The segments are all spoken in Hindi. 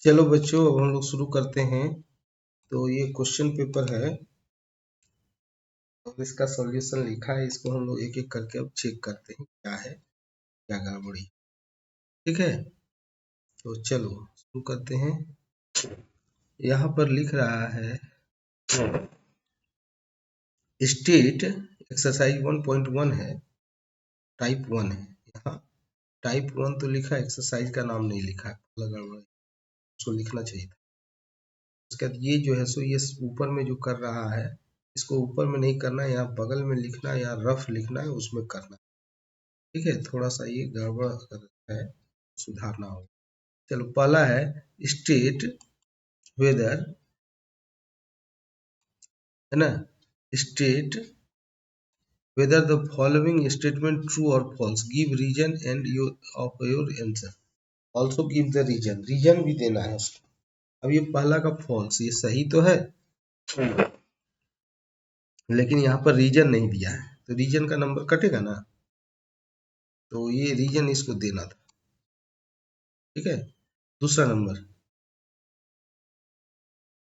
चलो बच्चों, अब हम लोग शुरू करते हैं। तो ये क्वेश्चन पेपर है और इसका सॉल्यूशन लिखा है। इसको हम लोग एक एक करके अब चेक करते हैं क्या है क्या गड़बड़ी। ठीक है, तो चलो शुरू करते हैं। यहाँ पर लिख रहा है स्टेट एक्सरसाइज 1.1 है, टाइप 1 है। यहाँ टाइप 1 तो लिखा है, एक्सरसाइज का नाम नहीं लिखा है, गड़बड़ उसको लिखना चाहिए था। उसके बाद ये जो है सो ये ऊपर में जो कर रहा है, इसको ऊपर में नहीं करना है, यहाँ बगल में लिखना है, यहाँ रफ लिखना है, उसमें करना है। ठीक है, थोड़ा सा ये गड़बड़ है, सुधारना होगा। चलो पहला है स्टेट वेदर, है ना, state whether the following statement true और false, give reason and of your answer, also give the reason, reason भी देना है उसको। अब ये पहला का फॉल्स, ये सही तो है लेकिन यहाँ पर रीजन नहीं दिया है, तो रीजन का नंबर कटेगा ना, तो ये रीजन इसको देना था। ठीक है, दूसरा नंबर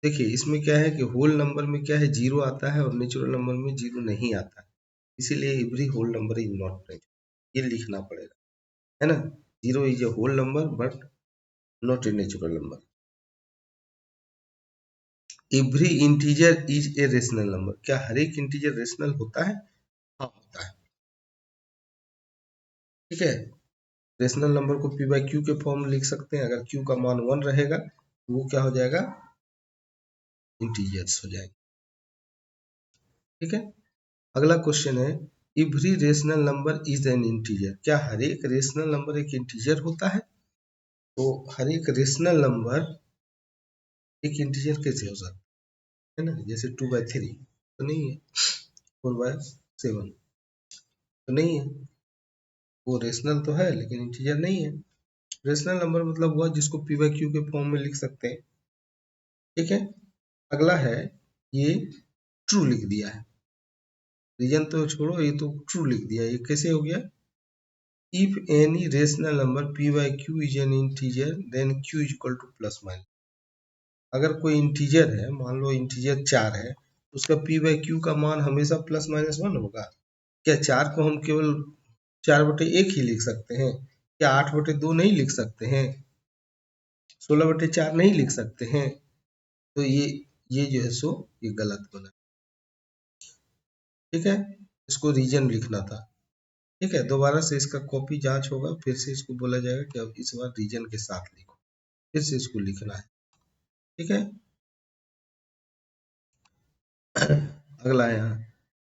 देखिए, इसमें क्या है कि होल नंबर में क्या है, जीरो आता है और नेचुरल नंबर में जीरो नहीं आता है, इसीलिए every whole number is not natural, ये लिखना पड़ेगा, है ना। Zero is a whole number but not a natural number. Every integer is a rational number, क्या हर एक इंटीजर रेशनल होता है? हाँ होता है। ठीक है, रेशनल नंबर को पी बाई क्यू के फॉर्म में लिख सकते हैं। अगर क्यू का मान 1 रहेगा तो वो क्या हो जाएगा, इंटीजर्स हो जाएगा। ठीक है, अगला क्वेश्चन है every rational number is an integer, क्या हर एक रेशनल नंबर एक इंटीजर होता है? तो हर एक रेशनल नंबर एक इंटीजर कैसे हो सकता है ना, जैसे 2/3 तो नहीं है, 4/7 तो नहीं है, वो रेशनल तो है लेकिन इंटीजर नहीं है। रेशनल नंबर मतलब हुआ जिसको पी बाई क्यू के फॉर्म में लिख सकते हैं। ठीक है, अगला है ये ट्रू लिख दिया है, रीजन तो छोड़ो, ये तो ट्रू लिख दिया, ये कैसे हो गया? If any rational number p by q is an integer then q is equal to plus minus, अगर कोई इंटीजर है, मान लो इंटीजर 4 है, उसका p by q का मान हमेशा +-1 होगा। क्या 4 को हम केवल 4/1 ही लिख सकते हैं? क्या 8/2 नहीं लिख सकते हैं? 16/4 नहीं लिख सकते हैं? तो ये जो है सो ये गलत बना। ठीक है, इसको रीजन लिखना था। ठीक है, दोबारा से इसका कॉपी जांच होगा, फिर से इसको बोला जाएगा कि अब इस बार रीजन के साथ लिखो, फिर से इसको लिखना है। ठीक है, अगला है यहाँ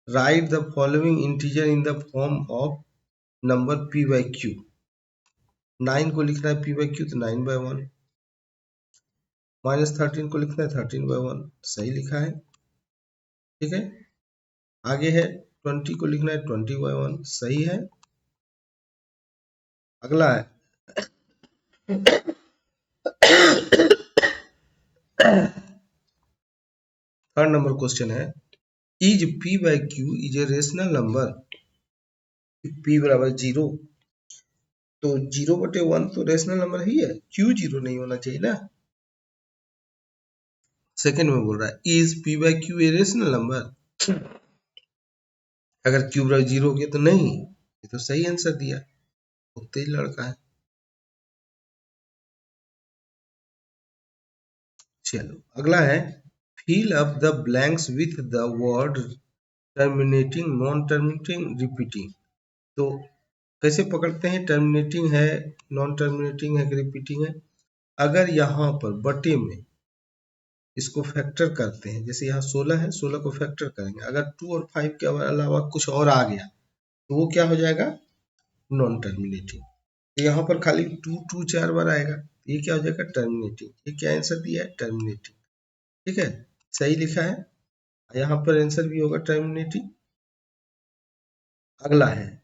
right the following integer in the form of number p by Q, 9 को लिखना है p बाई क्यू तो 9/1, -13 को लिखना है 13/1, सही लिखा है। ठीक है, आगे है 20 को लिखना है 20/1, सही है। अगला है थर्ड नंबर क्वेश्चन है is p by Q is a rational number, p बराबर 0, तो 0/1 तो रेशनल नंबर ही है, क्यों 0 नहीं होना चाहिए ना। सेकंड में बोल रहा है is p by Q A rational number, अगर क्यू बराबर 0 हो गया तो नहीं, ये तो सही आंसर दिया, बहुत तेज लड़का है। चलो अगला है fill up the blanks with the word terminating, non terminating, repeating, तो कैसे पकड़ते हैं, टर्मिनेटिंग है, नॉन टर्मिनेटिंग है, रिपीटिंग है। अगर यहाँ पर बटे में इसको फैक्टर करते हैं, जैसे यहाँ 16 है, 16 को फैक्टर करेंगे, अगर 2 और 5 के अलावा कुछ और आ गया तो वो क्या हो जाएगा, नॉन टर्मिनेटिंग। तो यहाँ पर खाली 2 4 बार आएगा, ये क्या हो जाएगा, टर्मिनेटिंग। ये क्या आंसर दिया है, टर्मिनेटिंग। ठीक है, सही लिखा है, यहाँ पर आंसर भी होगा टर्मिनेटिंग। अगला है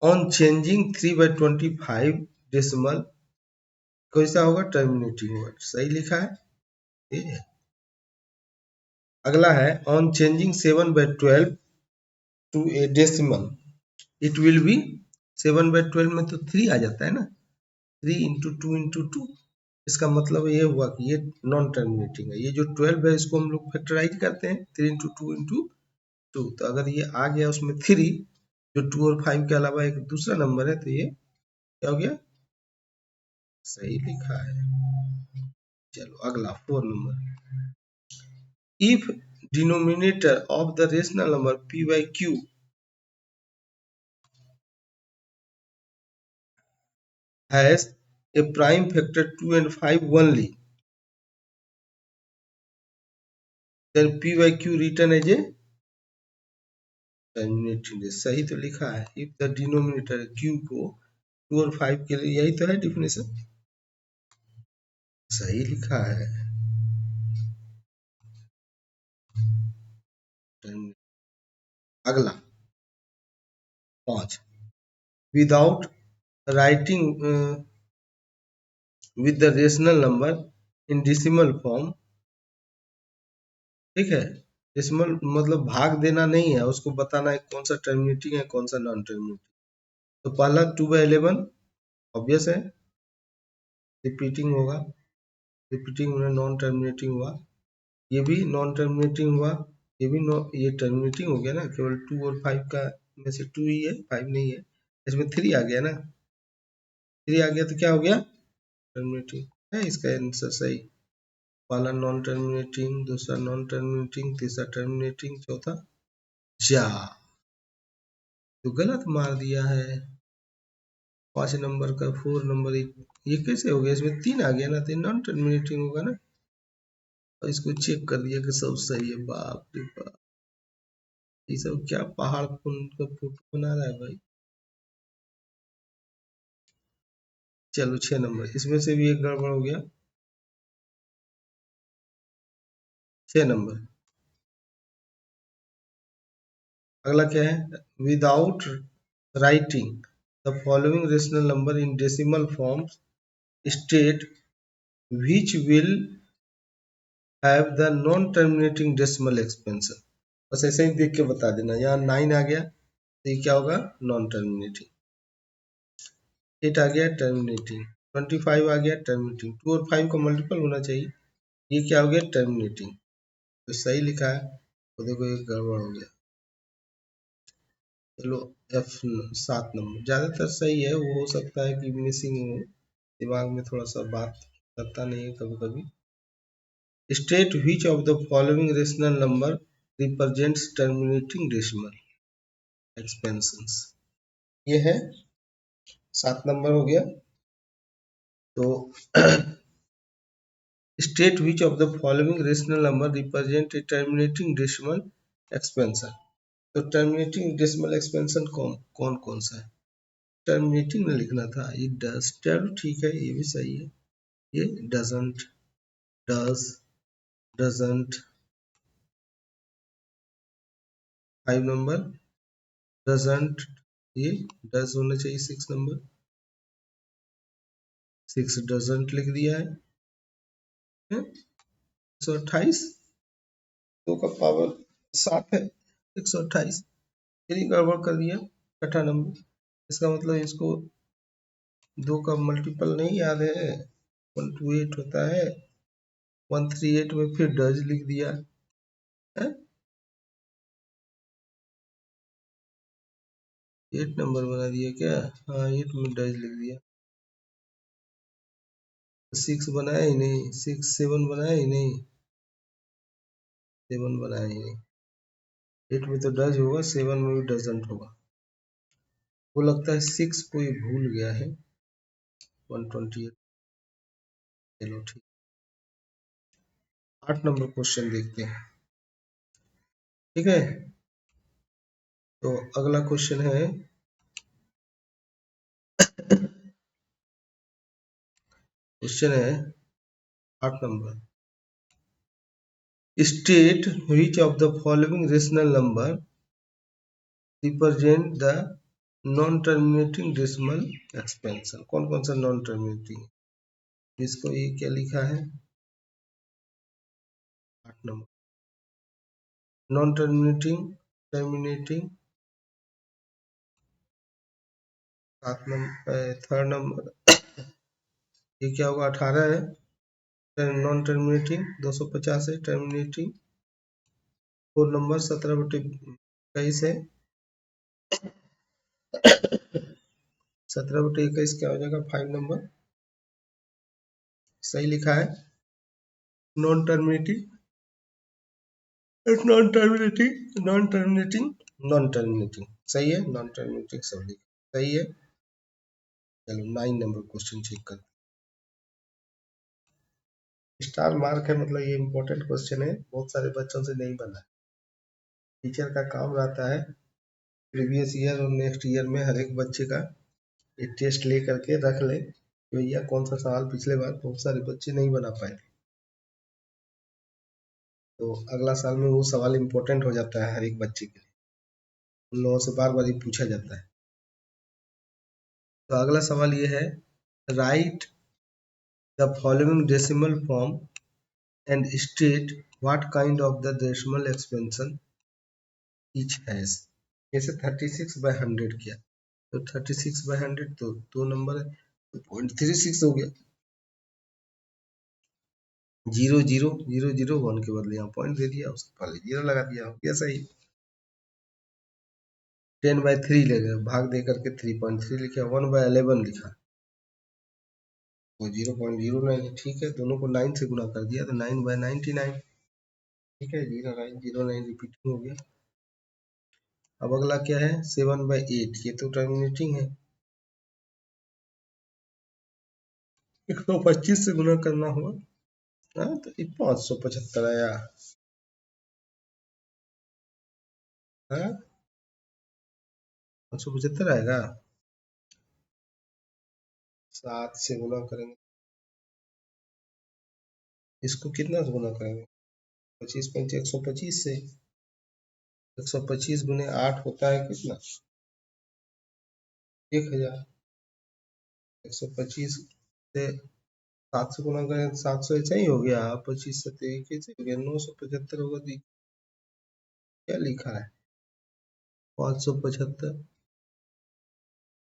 ऑन चेंजिंग 3/25 डेसिमल, कैसा होगा, टर्मिनेटिंग होगा, सही लिखा है। ठीक है, अगला है on changing 7/12 to a decimal it will be, 7/12 में तो 3 आ जाता है ना, 3 × 2 × 2 इसका मतलब ये हुआ कि ये नॉन टर्मिनेटिंग है। ये जो 12 है इसको हम लोग फैक्टराइज करते हैं 3 इंटू टू इंटू टू, तो अगर ये आ गया उसमें 3, जो 2 और 5 के अलावा एक दूसरा नंबर है, तो ये क्या हो गया, सही लिखा है। चलो अगला 4 number, if denominator of the rational number p by q has a prime factor 2 and 5 only, then p by q written as a terminating race. सही तो लिखा है, इफ द डिनोमिनेटर q को 2 और 5 के लिए, यही तो है डिफिनेशन, सही लिखा है। अगला 5, without writing with the rational number in decimal form, ठीक है, डेसिमल मतलब भाग देना नहीं है, उसको बताना है कौन सा टर्मिनेटिंग है कौन सा नॉन टर्मिनेटिंग। तो पहला 2/11 ऑब्वियस है, रिपीटिंग होगा, रिपीटिंग में नॉन टर्मिनेटिंग हुआ, ये भी नॉन टर्मिनेटिंग हुआ, ये भी ये टर्मिनेटिंग हो गया ना, केवल 2 और 5 का में से 2 ही है, 5 नहीं है, इसमें 3 आ गया ना, 3 आ गया तो क्या हो गया, टर्मिनेटिंग है इसका आंसर सही। पहला नॉन टर्मिनेटिंग, दूसरा नॉन टर्मिनेटिंग, तीसरा टर्मिनेटिंग, चौथा जा, तो गलत मार दिया है। 5 नंबर का 4 नंबर, ये कैसे हो गया, इसमें 3 आ गया ना, तो नॉन टर्मिनेटिंग होगा ना, और इसको चेक कर दिया कि सब सही है। बाप रे बाप, ये सब क्या पहाड़ फोन का फोटो बना रहा है भाई। चलो 6 नंबर, इसमें से भी एक गड़बड़ हो गया। 6 नंबर, अगला क्या है, without writing the following rational number in decimal forms state which will have the non terminating decimal expansion। बस ऐसे ही देख के बता देना, यहाँ 9 आ गया तो ये क्या होगा, नॉन टर्मिनेटिंग, 8 आ गया टर्मिनेटिंग, 25 आ गया टर्मिनेटिंग, 2 और 5 का मल्टीपल होना चाहिए, ये क्या हो गया टर्मिनेटिंग, तो सही लिखा है, तो देखो ये गड़बड़ हो गया। चलो F 7 नंबर, ज्यादातर सही है, वो हो सकता है कि मिसिंग हो, दिमाग में थोड़ा सा बात करता नहीं है कभी कभी। State which of the following rational number represents terminating decimal expansions। ये है 7 नंबर हो गया। तो state which of the following rational number represent a terminating decimal expansion। तो टर्मिनेटिंग डेसिमल एक्सपेंशन कौन कौन सा है, टर्मिनेटिंग में लिखना था, ये डज, चलो ठीक है ये भी सही है, ये doesn't, does, doesn't. 5 number doesn't, ये डज होना चाहिए। 6 नंबर, 6 डजंट लिख दिया है। 128, 2 का पावर 7 है, 128, फिर गड़बड़ कर दिया। 6 नंबर, इसका मतलब इसको 2 का मल्टीपल नहीं याद है, 128 होता है, 138 में फिर डज लिख दिया है। 8 नंबर बना दिया क्या, हाँ 8 में डज लिख दिया। 6 बनाया ही नहीं, 6 7 बनाया ही नहीं, 7 बनाया ही नहीं, 8 में तो डज होगा, 7 में भी डजंट होगा, वो लगता है 6 कोई भूल गया है। 128, चलो ठीक। 8 नंबर क्वेश्चन देखते हैं, ठीक है। तो अगला क्वेश्चन है, क्वेश्चन है 8 number, state which of the following rational number represent the non terminating decimal expansion. कौन कौन सा नॉन टर्मिनेटिंग, इसको ये क्या लिखा है, 8 number, non terminating, terminating, 7 number, 3rd number, ये क्या होगा, 18 है, नॉन टर्मिनेटिंग, 250 है टर्मिनेटिंग, 4 नंबर 17/21 है, 17/21 क्या हो जाएगा, 5 नंबर, सही लिखा है, non terminating, non terminating, non terminating, non terminating, सही है, नॉन टर्मिनेटिंग सब लिखा सही है। चलो 9 नंबर क्वेश्चन चेक कर, स्टार मार्क है, मतलब ये इंपॉर्टेंट क्वेश्चन है, बहुत सारे बच्चों से नहीं बना। टीचर का काम रहता है प्रीवियस ईयर और नेक्स्ट ईयर में हर एक बच्चे का एक टेस्ट ले करके रख ले कि भैया कौन सा सवाल पिछले बार बहुत सारे बच्चे नहीं बना पाए, तो अगला साल में वो सवाल इंपॉर्टेंट हो जाता है हर एक बच्चे के लिए, उन लोगों से बार बार ही पूछा जाता है। तो अगला सवाल ये है, right the following decimal form and state what kind of the decimal expansion each has. जैसे 36/100 किया, तो 36/100 तो 2 नंबर है, तो 0.36 हो गया, 0.0001 के बदले यहाँ पॉइंट दे दिया, उसके पहले जीरो लगा दिया, हो गया सही। 10/3 ले गए, भाग दे करके 3.3 लिखा, 1/11 लिखा, वो 0.09 है, ठीक है, दोनों को 9 से गुना कर दिया तो 9/99, ठीक है, 0909 रिपीटिंग हो गया। अब अगला क्या है, 7/8, ये तो टर्मिनेटिंग है, 125 से गुना करना होगा, हाँ तो 575 आया, हाँ 575 आएगा, 7 से गुना करेंगे, इसको कितना से गुना करेंगे, 25 5 125 से, 125 गुने 8 होता है कितना, 1000, 125 से 7 से गुना करें, 700 ऐसा ही हो गया, 25 से 1 हो गया, 975 होगा, तो क्या लिखा है, 575,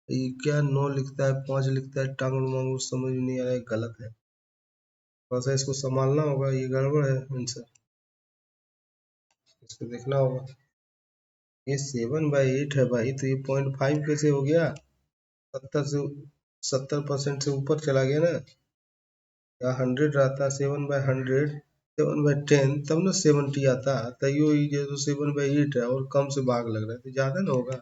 ये क्या 9 लिखता है, 5 लिखता है, टांगड़ मांगड़ समझ में नहीं आ रहा है, गलत है, थोड़ा सा इसको संभालना होगा, ये गड़बड़ है आंसर, इसको देखना होगा। ये 7/8 है भाई, तो ये 0.5 कैसे हो गया, 70% से ऊपर चला गया ना, या 100 रहता, 7/100, 7/10 तब ना 70 आता, तैयो ये जो 7/8 है और कम से भाग लग रहा है, तो ज्यादा ना होगा।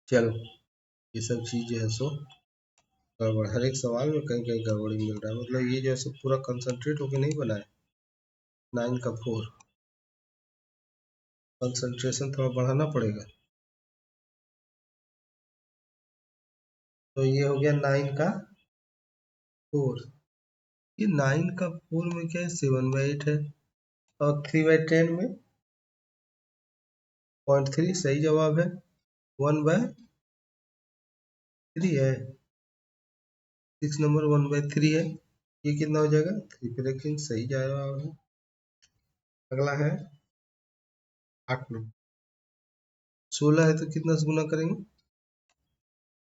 चलो ये सब चीज जो है सो गड़बड़, हर एक सवाल में कहीं कहीं गड़बड़ी मिल रहा है, मतलब ये जो है सो पूरा कंसंट्रेट होके नहीं बना है। 9 का 4, कंसंट्रेशन थोड़ा बढ़ाना पड़ेगा, तो ये हो गया 9 का 4, ये 9 का 4 में क्या है, 7/8 है, और 3/10 में 0.3 सही जवाब है, 1/3 है, 6 नंबर 1/3 है, ये कितना हो जाएगा, 3 पे रखेंगे, सही जवाब है। अगला है 8 नंबर, 16 है तो कितना से गुना करेंगे,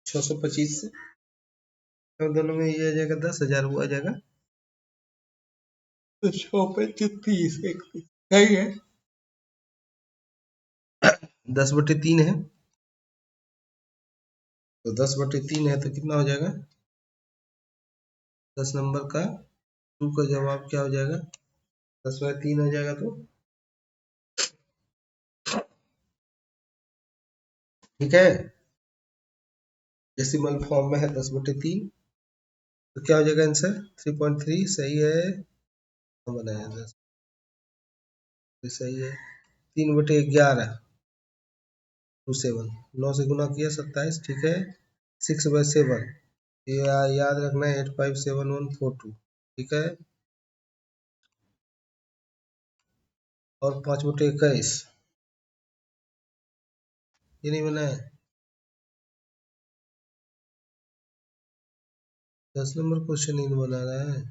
625 से, तो दोनों में ये आ जाएगा 10,000, वो आ जाएगा तो 6 पे 30, सही है, 10/3 है, तो 10/3 है तो कितना हो जाएगा, 10 नंबर का 2 का जवाब क्या हो जाएगा, 10/3 हो जाएगा, तो ठीक है, डेसिमल फॉर्म में है 10/3, तो क्या हो जाएगा आंसर, 3.3 सही है, हम बनाया 10, सही है, 3/11 2/7, 9 से गुना किया 27, ठीक है, 6/7, ये याद रखना है, 857142, ठीक है, और 5/21, ये नहीं बना है, 10 नंबर क्वेश्चन नहीं बना रहा है,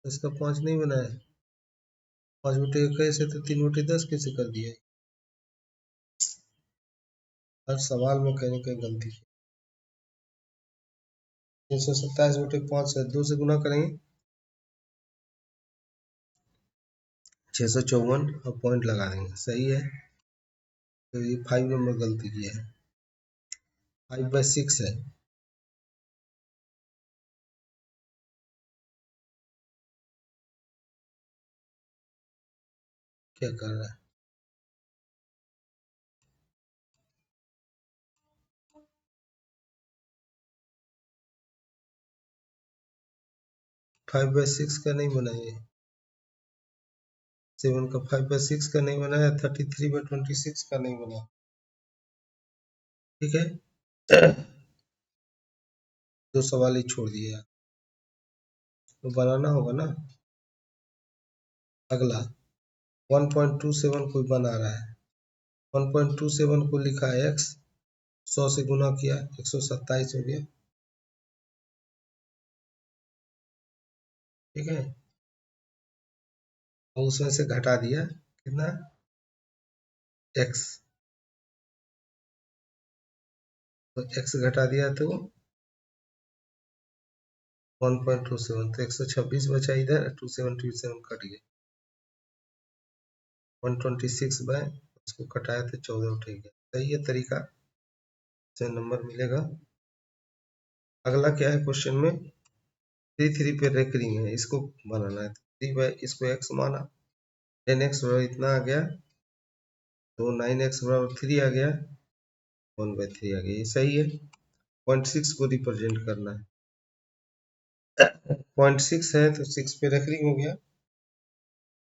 10 का 5 नहीं बना है, 5/21 है तो 3/10 कैसे कर दिया, हर सवाल में कहीं ना कहीं गलती है। 327/5 है, 2 से गुना करेंगे 654 और पॉइंट लगा देंगे, सही है। तो ये 5 नंबर गलती किया है, 5/6 है। क्या कर रहा है? 5/6 का नहीं बना है, 7 का 5/6 का नहीं बना है, 33/26 का नहीं बना, ठीक है। 2 सवाल ही छोड़ दिए यार, तो बनाना होगा ना। अगला 1.27 कोई बना रहा है, 1.27 को लिखा है x, 100 से गुना किया 127 हो गया, ठीक है। और उसमें से घटा दिया कितना, x, तो x घटा दिया तो 1.27, तो 126 बचा इधर, 2727 कट गया, 126 बाय इसको कटाया तो 14 उठेगा, सही है तरीका से नंबर मिलेगा। अगला क्या है क्वेश्चन में, 3 पे रेकरिंग है, इसको बनाना है, 3 बाय इसको x माना, 10x बराबर इतना आ गया, तो 9x बराबर 3 आ गया, 1/3 आ गया, ये सही है। 0.6 को रिप्रेजेंट करना है, 0.6 है तो 6 पे रेकरिंग हो गया,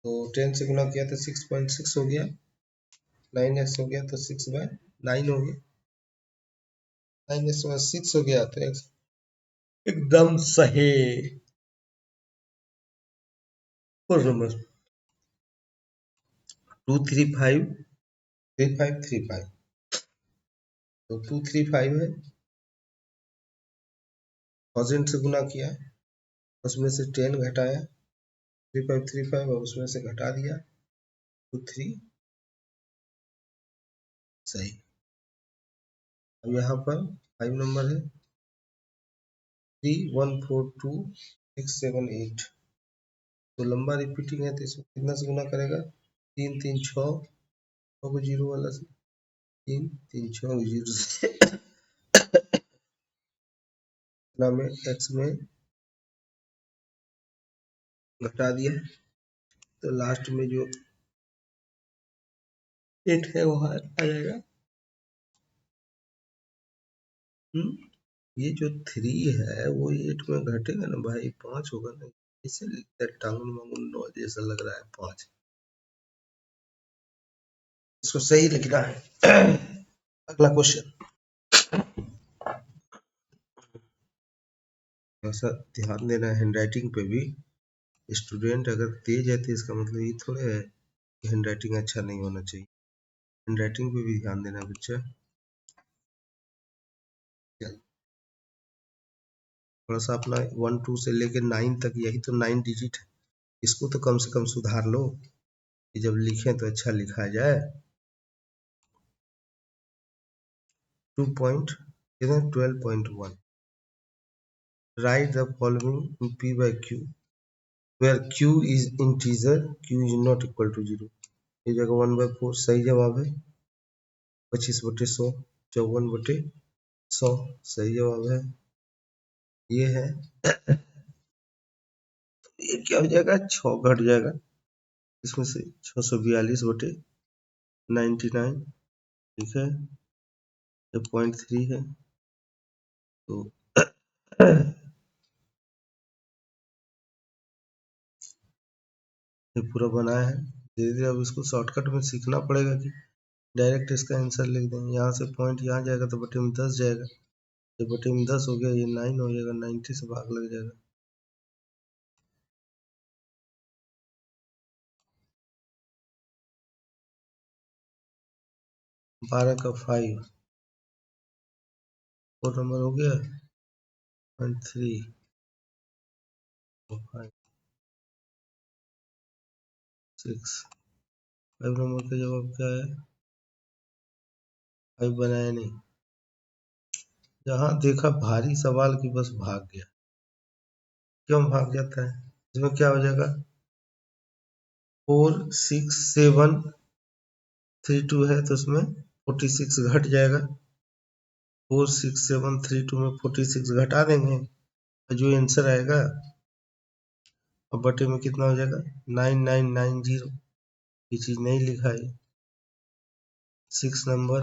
तो 10 से गुना किया तो 6.6 हो गया, 9x हो गया तो 6/9 हो गया, 9x/6 हो गया, तो x एकदम सही। फोर नंबर 2353535, तो 235 है, 1000 से गुना किया, उसमें से 10 घटाया, 3535 और उसमें से घटा दिया 23, सही। अब यहाँ पर 5 नंबर है, 3142 678, तो लंबा रिपीटिंग है, तो इसको कितना से गुना करेगा, 3 3 6 को जीरो वाला से, 3 3 6 जीरो से में एक्स में घटा दिया, तो लास्ट में जो 8 है वहाँ आ जाएगा। ये जो 3 है वो 8 में घटेगा ना भाई, 5 होगा ना, इसे लिखते हैं टाउन मांगून नौ जैसा लग रहा है 5, इसको सही लिखना है। अगला क्वेश्चन, ऐसा ध्यान देना है हैंडराइटिंग पे भी, स्टूडेंट अगर तेज है तो इसका मतलब ये थोड़े है कि हैंडराइटिंग अच्छा नहीं होना चाहिए, हैंडराइटिंग पे भी ध्यान देना बच्चा। थोड़ा सा अपना 1 2 से लेके 9 तक, यही तो 9 डिजिट है, इसको तो कम से कम सुधार लो कि जब लिखें तो अच्छा लिखा जाए। 12.1, write the following in p by q where q is integer, q is not equal to 0, ये जगह 1/4 सही जवाब है, 25/100, 54/100 सही जवाब है, ये है। ये क्या हो जाएगा, 6 घट जाएगा इसमें से, 642/99, ठीक है, ये 0.3 है, तो ये पूरा बनाया है, धीरे धीरे अब इसको शॉर्टकट में सीखना पड़ेगा कि डायरेक्ट इसका आंसर लिख देंगे, यहाँ से पॉइंट यहाँ जाएगा तो बटे में 10 जाएगा, ये बटे में 10 हो गया, ये 9 हो जाएगा, 90 से भाग लग जाएगा, 12 का 5, 4 नंबर हो गया, 0.3 5 6, 5 नंबर का जवाब क्या है, 5 बनाया नहीं, जहां देखा भारी सवाल की बस भाग गया। क्यों भाग जाता है? इसमें क्या हो जाएगा? 46732 है तो उसमें 46 घट जाएगा। 46732 में 46 घटा देंगे तो जो आंसर आएगा, और बटे में कितना हो जाएगा? 9990। ये चीज नहीं लिखा है। 6 नंबर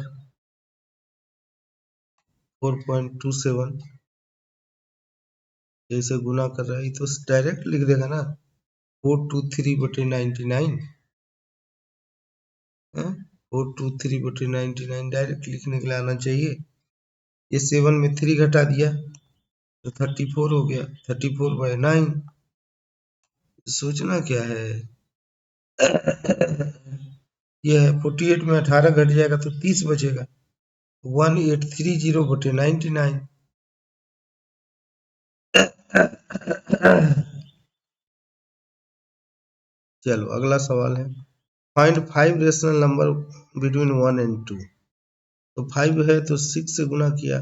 4.27 जैसे गुना कर रहा है तो डायरेक्ट लिख देगा ना, 423/99। 423/99 डायरेक्ट लिखने के लिए आना चाहिए। ये 7 में 3 घटा दिया तो 34 हो गया, 34/9। सोचना क्या है? यह है 48 में 18 घट जाएगा तो 30 बचेगा। 1830/99। चलो अगला सवाल है, find 5 rational number between 1 and 2। तो 5 है तो 6 से गुना किया,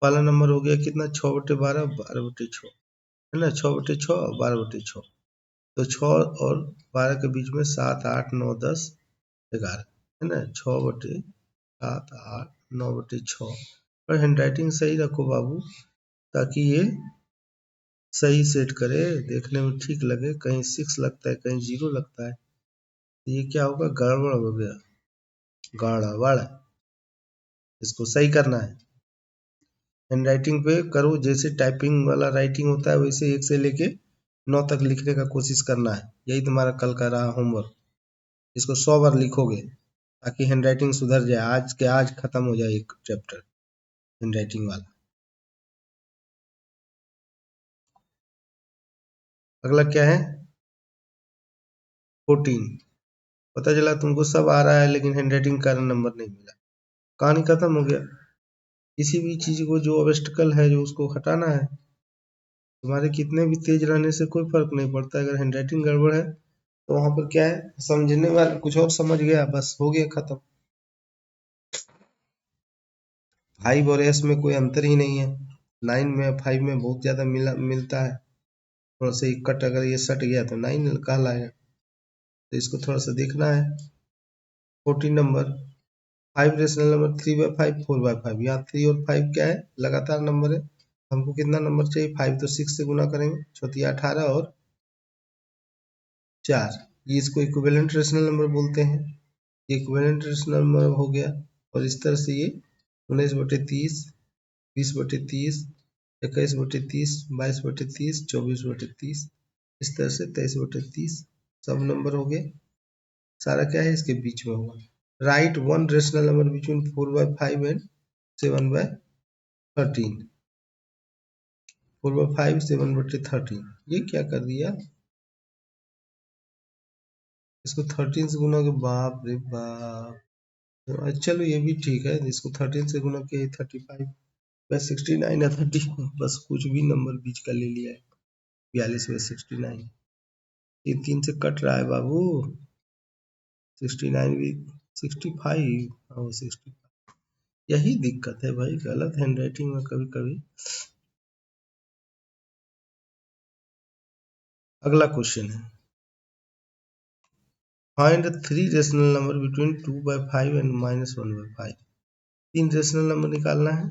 पहला नंबर हो गया कितना? 6/12, 12/6 है ना, 6/6 और 12/6। तो 6 और 12 के बीच में 7, 8, 9, 10, 11 है ना, 6/7, 8, 9/6। पर हैंडराइटिंग सही रखो बाबू, ताकि ये सही सेट करे, देखने में ठीक लगे। कहीं 6 लगता है, कहीं 0 लगता है, तो ये क्या होगा? गड़बड़ हो गया, गड़बड़। इसको सही करना है। हैंड राइटिंग पे करो, जैसे टाइपिंग वाला राइटिंग होता है वैसे 1 से लेके 9 तक लिखने का कोशिश करना है। यही तुम्हारा कल का रहा होमवर्क। इसको 100 बार लिखोगे ताकि हैंड राइटिंग सुधर जाए। आज के आज खत्म हो जाए एक चैप्टर हैंड राइटिंग वाला। अगला क्या है? 14। पता चला तुमको सब आ रहा है लेकिन हैंड राइटिंग का नंबर नहीं मिला, कहानी खत्म हो गया। किसी भी चीज को जो ऑब्स्टिकल है जो उसको हटाना है। तुम्हारे कितने भी तेज रहने से कोई फर्क नहीं पड़ता, अगर हैंडराइटिंग गड़बड़ है तो वहां पर क्या है, समझने वाला कुछ और समझ गया, बस हो गया खत्म। 5 और एस में कोई अंतर ही नहीं है। 9 में 5 में बहुत ज्यादा मिलता है। थोड़ा सा इकट्ठ अगर ये सट गया तो 9 कहलाएगा, तो इसको थोड़ा सा देखना है। 14 नंबर 5 रेशनल नंबर 3/5, 4/5। यहाँ 3 और 5 क्या है? लगातार नंबर है। हमको कितना नंबर चाहिए? 5 तो 6 से गुना करेंगे, चौथिया 18 और 4। ये इसको इक्विवेलेंट रेशनल नंबर बोलते हैं। इक्विवेलेंट रेशनल नंबर हो गया। और इस तरह से ये 19/30, 20/30, 21/30, 22/30, 24/30, इस तरह से 23/30 सब नंबर हो गए। सारा क्या है? इसके बीच में होगा। Right one rational number between 4/5 and 7/13। 4/5, 7/13। ये क्या कर दिया? इसको 13 से गुना के, बाप रे बाप। तो चलो ये भी ठीक है, इसको 13 से गुना किया 35, बस 69 है 30, बस कुछ भी नंबर बीच का ले लिया है। 42 में 69, ये 3 से कट रहा है बाबू। 69 भी 65 और 60। यही दिक्कत है भाई, गलत हैंडराइटिंग में कभी कभी। अगला क्वेश्चन है, find 3 rational number between 2/5 and -1/5। 3 rational number निकालना है।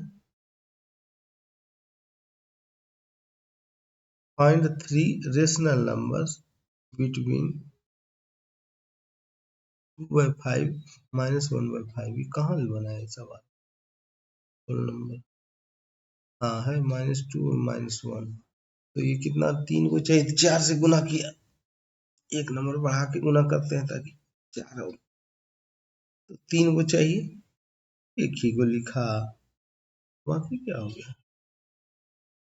Find 3 rational numbers between 2/5 -1/5। ये कहाँ भी बना है सवाल? नंबर हाँ है -2 और -1। तो ये कितना? 3 को चाहिए 4 से गुना किया, एक नंबर बढ़ा के गुना करते हैं ताकि 4 हो। तो 3 को चाहिए, एक ही को लिखा, बाकी क्या हो गया?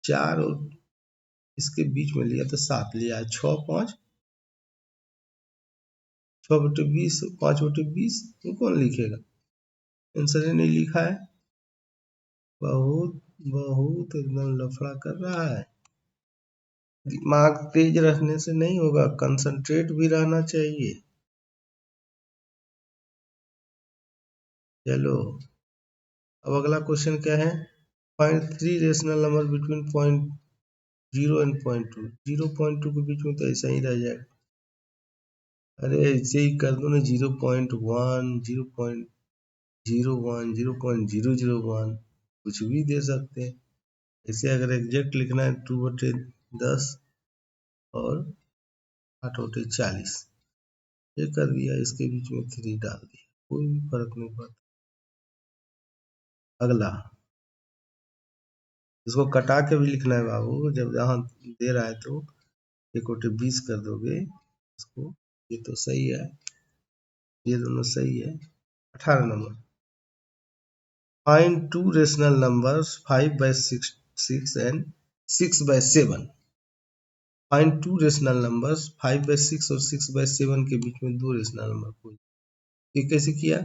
4 और इसके बीच में लिया तो 7 लिया है। 6, 5, 6/20, 5/20। कौन लिखेगा? आंसर ही नहीं लिखा है। बहुत बहुत एकदम लफड़ा कर रहा है। दिमाग तेज रहने से नहीं होगा, कंसंट्रेट भी रहना चाहिए। चलो अब अगला क्वेश्चन क्या है? 0.3 रेशनल नंबर बिटवीन 0 एंड 0.2, 0.2 के बीच में तो ऐसा ही रह जाएगा। अरे ऐसे ही कर दो ना, 0.1, 0.01, 0.001, कुछ भी दे सकते हैं। ऐसे अगर एग्जैक्ट लिखना है 2/10 और 8/40, ये कर दिया, इसके बीच में 3 डाल दिया, कोई भी फर्क नहीं पड़ता। अगला, इसको कटा के भी लिखना है बाबू, जब जहाँ दे रहा है तो 1/20 कर दोगे इसको। ये तो सही है, ये दोनों सही है। 18 number, find two rational numbers 5/6 and 6/7। Find two rational numbers 5/6 और 6/7 के बीच में दो रेशनल नंबर को। ये कैसे किया?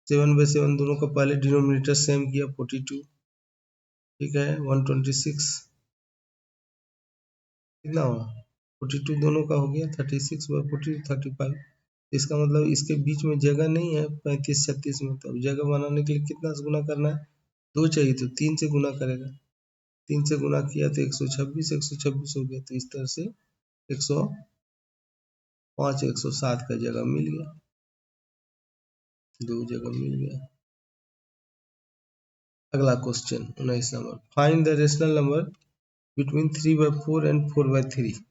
7/7 दोनों का पहले डिनोमिनेटर सेम किया, 42, ठीक है। 126 कितना हुआ? 42 दोनों का हो गया, 36/40 35। इसका मतलब इसके बीच में जगह नहीं है 35-36 में, तो अब जगह बनाने के लिए कितना से गुना करना है? 2 चाहिए तो 3 से गुना करेगा, 3 से गुना किया तो 126, 126 हो गया, तो इस तरह से 105, 107 का जगह मिल गया, 2 जगह मिल गया। अगला question 19 number, find the rational number between 3/4 and 4/3।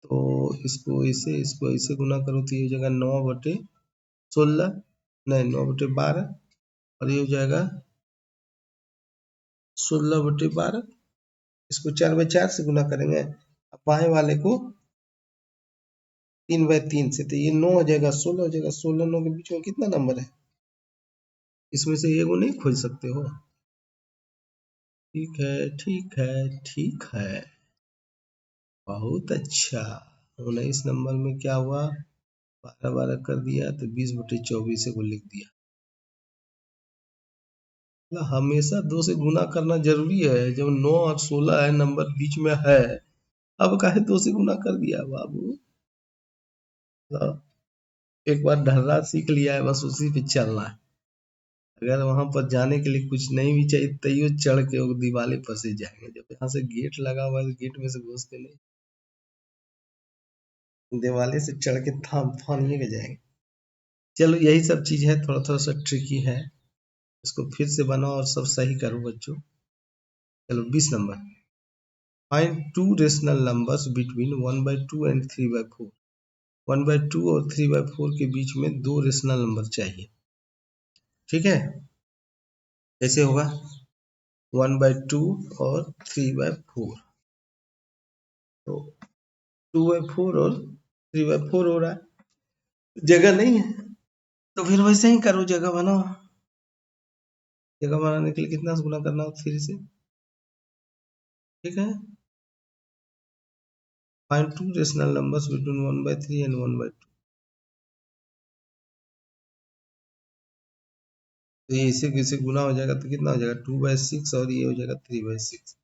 तो इसको ऐसे गुना करो तो ये हो जाएगा 9/16, नहीं 9/12, और ये हो जाएगा 16/12। इसको 4/4 से गुना करेंगे, अब बाएं वाले को 3/3 से, तो ये 9 हो जाएगा, 16 हो जाएगा। 16 9 के बीच में कितना नंबर है? इसमें से एगो नहीं खोज सकते हो? ठीक है, ठीक है, ठीक है, बहुत अच्छा। 19 नंबर में क्या हुआ? 12 कर दिया तो 20/24 को लिख दिया। मतलब हमेशा 2 से गुना करना जरूरी है, जब 9 और 16 है नंबर बीच में है, अब काहे 2 से गुना कर दिया बाबू? मतलब एक बार ढर्रा सीख लिया है, बस उसी पे चलना है। अगर वहां पर जाने के लिए कुछ नहीं भी चाहिए, तैयो चढ़ के वो दीवाले पर से जाएंगे। जब यहाँ से गेट लगा हुआ है तो गेट में से घुस के नहीं, दिवाले से चढ़ के थाम थानिए के जाएंगे। चलो यही सब चीज है, थोड़ा थोड़ा सा ट्रिकी है, इसको फिर से बनाओ और सब सही करो बच्चों। चलो 20 number, find two rational numbers between 1/2 and 3/4। 1/2 और 3/4 के बीच में दो रेशनल नंबर चाहिए, ठीक है। कैसे होगा? 1/2 और 3/4, तो 2/4 और 3/4 हो रहा है, जगह नहीं है तो फिर वैसे ही करो, जगह बनाओ। जगह बनाने के लिए कितना से गुना करना हो? 3 से, ठीक है। Find two rational numbers between 1/3 and 1/2। तो ये इसे किसे गुना हो जाएगा तो कितना हो जाएगा? 2/6, और ये हो जाएगा 3/6।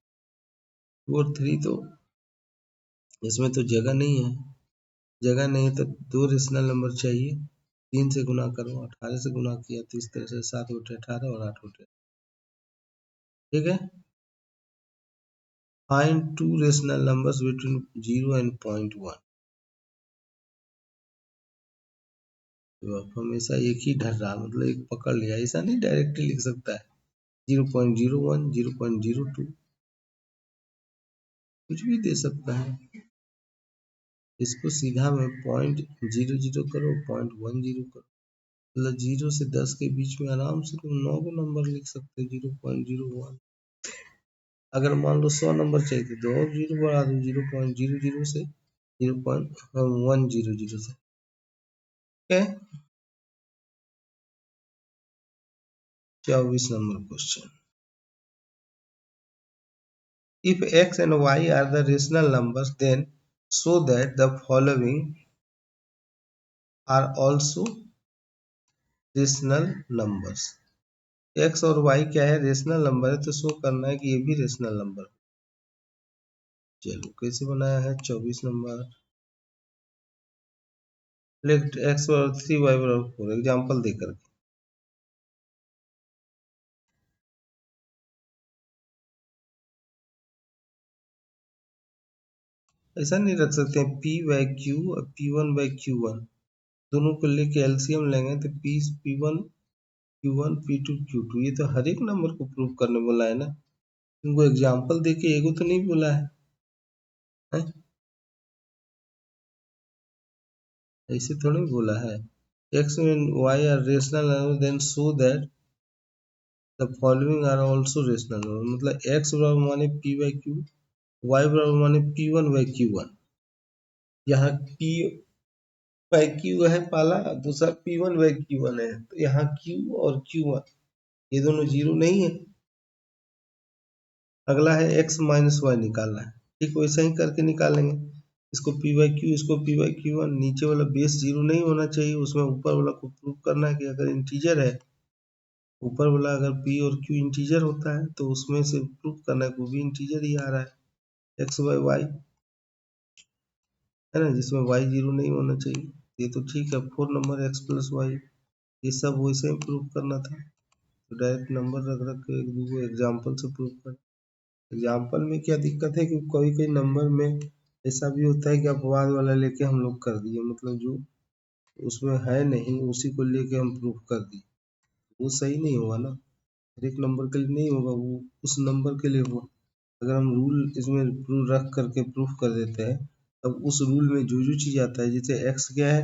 2 और 3 तो इसमें तो जगह नहीं है, जगह नहीं है तो दो रेशनल नंबर चाहिए। 3 से गुना करो, 18 से गुना किया तो इस तरह से 7/18 और 8/18, ठीक है। Find two rational numbers between 0 and 0.1। तो आप हमेशा एक ही ढर्रा, मतलब एक पकड़ लिया, ऐसा नहीं डायरेक्टली लिख सकता है। 0.01, 0.02, कुछ भी दे सकता है। इसको सीधा में 0.00 करो, 0.10 करो, मतलब 0 से 10 के बीच में आराम से तुम 9 को नंबर लिख सकते हो। 0.01, अगर मान लो 100 नंबर चाहिए तो 2 और 0 बढ़ा दो, 0.00 से 0.100 से, ठीक है। 24 number question, if x and y are the rational numbers, then show that the following are also rational numbers। x और y क्या है? रेशनल नंबर है, तो शो करना है कि ये भी रेशनल नंबर। चलो कैसे बनाया है? 24 नंबर, लेट x और 3y/4 एग्जाम्पल देकर। ऐसा नहीं रख सकते हैं p/q और p1/q1 दोनों को लेके एलसीएम लेंगे तो p1 q1 p2 q2 ये तो हर एक नंबर को प्रूव करने बोला है ना, तुमको एग्जाम्पल देके एगो तो नहीं बोला है? ऐसे थोड़ी बोला है। x and y are rational number then show that the following are also rational number, मतलब x बराबर माने p/q, y बराबर माने p1/q1। यहाँ p/q है पहला, दूसरा p1/q1 है, तो यहाँ q और q1 ये दोनों जीरो नहीं है। अगला है x माइनस वाई निकालना है, ठीक वैसा ही करके निकालेंगे। इसको p/q, इसको p/q1, नीचे वाला बेस जीरो नहीं होना चाहिए, उसमें ऊपर वाला को प्रूव करना है कि अगर इंटीजर है, ऊपर वाला अगर p और q इंटीजर होता है तो उसमें से प्रूव करना है कि वो भी इंटीजर ही आ रहा है x/y, है ना, जिसमें y जीरो नहीं होना चाहिए। ये तो ठीक है, 4 नंबर x प्लस वाई, ये सब वैसे ही प्रूव करना था, तो डायरेक्ट नंबर रख रख के एक दो एग्जाम्पल से प्रूव कर। एग्जाम्पल में क्या दिक्कत है कि कोई कोई नंबर में ऐसा भी होता है कि अपवाद वाला लेके हम लोग कर दिए, मतलब जो उसमें है नहीं उसी को लेके हम प्रूफ कर दिए, वो सही नहीं होगा ना, हर एक नंबर के लिए नहीं होगा, वो उस नंबर के लिए होगा। अगर हम रूल इसमें रूल रख करके प्रूफ कर देते हैं, तब उस रूल में जो जो चीज आता है, जैसे एक्स क्या है,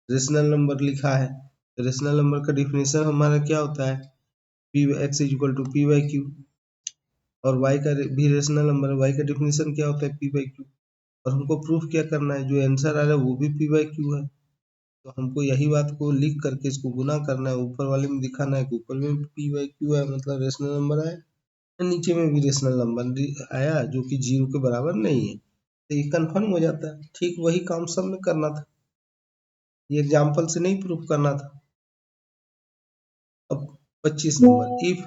रेशनल नंबर लिखा है, रेशनल नंबर का डिफिनेशन हमारा क्या होता है, P X is equal to p/q, और y का भी रेशनल नंबर है, y का डिफिनेशन क्या होता है p/q, और हमको प्रूफ क्या करना है, जो आंसर आ रहा है वो भी p/q है, तो हमको यही बात को लिख करके इसको गुना करना है, ऊपर वाले में दिखाना है कि ऊपर में p/q है मतलब रेशनल नंबर आया, नीचे में भी रेशनल नंबर आया जो कि जीरो के बराबर नहीं है, तो ये कंफर्म हो जाता है। ठीक वही काम सब में करना था, ये एग्जाम्पल से नहीं प्रूफ करना था। अब 25 number, if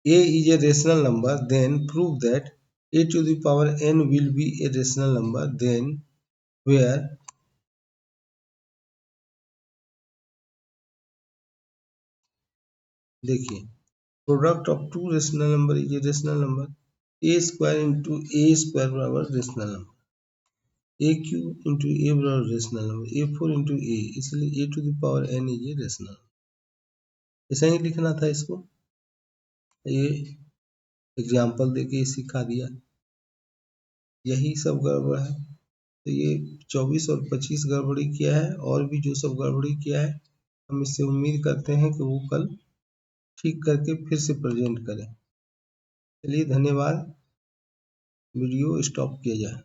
a is a rational number then prove that a to the power n will be a rational number then where देखिए product of two rational number is a rational number, a square into a square बराबर rational number, a cube into a बराबर rational number, a four into a, इसलिए a to the power n is a rational. ऐसा ही लिखना था इसको, ये एग्जाम्पल देके सिखा दिया, यही सब गड़बड़ है। तो ये 24 और 25 गड़बड़ी किया है, और भी जो सब गड़बड़ी किया है हम इससे उम्मीद करते हैं कि वो कल ठीक करके फिर से प्रेजेंट करें। चलिए धन्यवाद, वीडियो स्टॉप किया जाए।